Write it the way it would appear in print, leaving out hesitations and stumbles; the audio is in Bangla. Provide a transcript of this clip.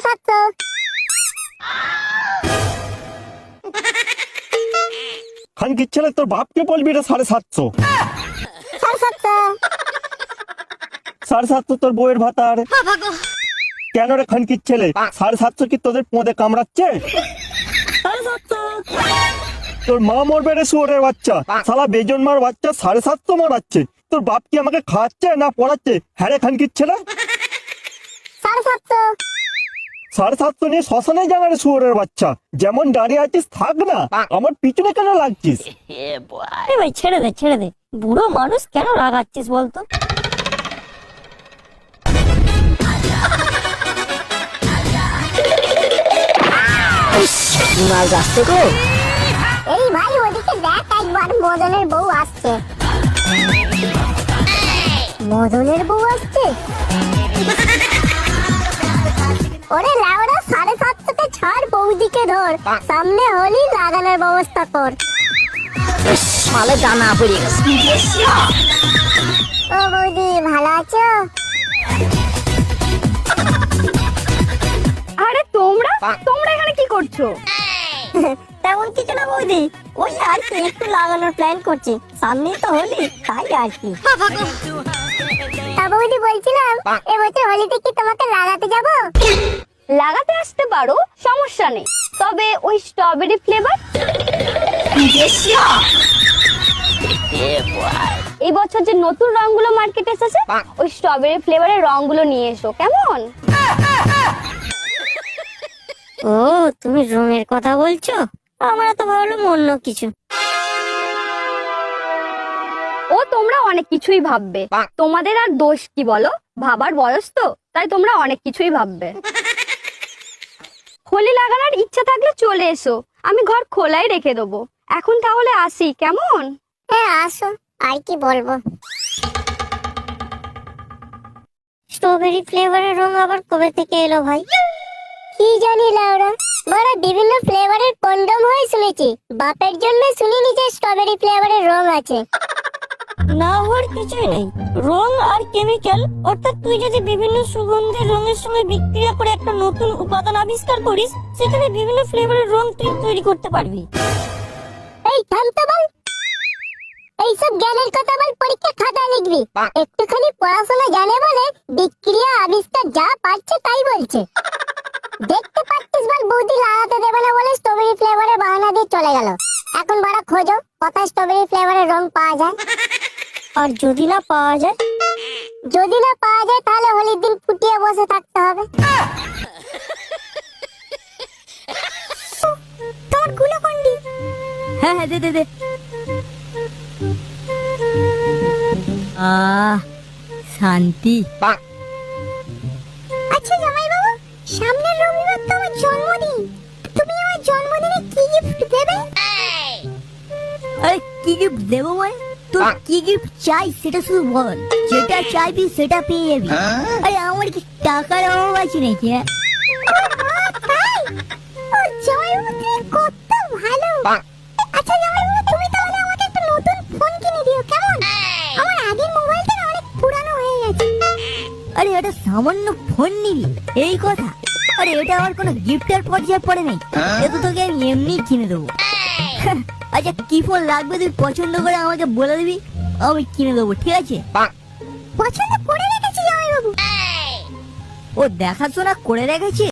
750। খানকির ছেলে, তোর বাপকে বলবি এটা 750। 750। 750 তোর বউয়ের ভাতার। কেন রে খানকির ছেলে, 750 কি তোদের পোঁদে কামড়াচ্ছে? 750। তোর মা মরবে রে শুয়োরের বাচ্চা, শালা বেজন মার বাচ্চা 750 মরাচ্ছে। তোর বাপ কি আমাকে খাওয়াচ্ছে না পড়াচ্ছে? হ্যাঁ রে খানকির ছেলে। 750। 750 নিয়ে শ্মশানে জানা রে শুয়োরের বাচ্চা। যেমন দাঁড়িয়ে আছিস থাক না, আমার পিছনে কেন লাগছিস? আরে ভাই ছেড়ে দে ছেড়ে দে, বুড়ো মানুষ কেন রাগাচ্ছিস বলতো? মাল যাচ্ছে গো। এই ভাই ওদিকে দেখ একবার, মদনের বউ আসছে। মদনের বউ আসছে? ওরে লাউড়া 750 ছাড়, বৌদিকে ধর, সামনে হলি লাগানোর ব্যবস্থা কর। শালে জানা পড়ে গেছে। ও বৌদি ভালো আছো? আরে তোমরা তোমরা এখানে কি করছো? তেমন কিছু না বৌদি, ওই আর কি একটু লাগানোর প্ল্যান করছি, সামনে তো হলি তাই আর কি। তা বৌদি বলছিলাম, এবছর হোলিতে কি তোমাকে লাগাতে যাব? লাগাতে আসতে পারো, সমস্যা নেই, তবে ওই স্ট্রবেরি ফ্লেভার। এই বছর যে নতুন রংগুলো মার্কেটে এসেছে, ওই স্ট্রবেরি ফ্লেভারের রংগুলো নিয়ে এসো, কেমন? ও তুমি রঙের কথা বলছো, আমরা তো ভাবলাম অন্য কিছু। ও তোমরা অনেক কিছুই ভাববে, তোমাদের আর দোষ কি বলো, ভাবার বয়স তো, তাই তোমরা অনেক কিছুই ভাববে। হোলি লাগানোর ইচ্ছা থাকলে চলে এসো, আমি ঘর খোলাই রেখে দেবো। এখন তাহলে আসি, কেমন? হ্যাঁ আসো, আর কি বলবো। স্ট্রবেরি ফ্লেভারের রং আবার কবে থেকে এলো ভাই? কি জানি লাউরা, বড় বিভিন্ন ফ্লেভারের কন্ডম হয় শুনেছি, বাপের জন্য শুনিনি যে স্ট্রবেরি ফ্লেভারের রং আছে। না হওয়ার কিছুই নেই, রং আর কেমিক্যাল, অর্থাৎ তুই যদি বিভিন্ন সুগন্ধের রঙের সঙ্গে বিক্রিয়া করে একটা নতুন উপাদান আবিষ্কার করিস, সেখানে বিভিন্ন ফ্লেভারের রং তুই তৈরি করতে পারবি। এই থাম তো বল, এইসব জ্ঞানের কথা বল, পরীক্ষা খাতা লিখবি। একটুখানি পড়াশোনা জানে বলে বিক্রিয়া আবিষ্কার যা পারছে তাই বলছে। দেখতে পাচ্ছিস বল, বৌদি লাগাতে দেবে না বলে স্ট্রবেরি ফ্লেভারের বাহানা দিয়ে চলে গেল। এখন বড় খোঁজো কোথায় স্ট্রবেরি ফ্লেভারের রং পাওয়া যায়। আর যদি না পাওয়া যায়, তাহলে হোলির দিন ফুটিয়ে বসে থাকতে হবে। তোর গুলোকন্ডি। হ্যাঁ হ্যাঁ দে দে দে। শান্তি। আচ্ছা জামাই বাবু, সামনের রবিবার তো আমার জন্মদিন, তুমি আমার জন্মদিনে কি গিফট দেবে? আরে কি গিফট দেবো মানে? তোর কি গিফট চাই সেটা শুধু বল, যেটা চাইবি সেটা পেয়ে যাবি। আরে আমার কি টাকার অভাব আছে নাকি? তাই? ও জামাই বাবু তুমি কত ভালো। আচ্ছা জামাই বাবু, তুমি তাহলে আমাকে একটা নতুন ফোন কিনে দিও, কেমন? আমার আগের মোবাইলটা অনেক পুরানো হয়ে গেছে। আরে এটা সামান্য ফোন নিবি, এই কথা? আরে এটা আমার কোনো গিফটের পর্যায়ে পড়ে নাই, এটা তোকে আমি এমনি কিনে দেবো। আচ্ছা কি ফোন লাগবে তুই পছন্দ করে আমাকে বলে দিবি, আমি কিনে দেবো, ঠিক আছে? পছন্দ করে রেখেছি জামাই বাবু। ও দেখাশোনা করে রেখেছে?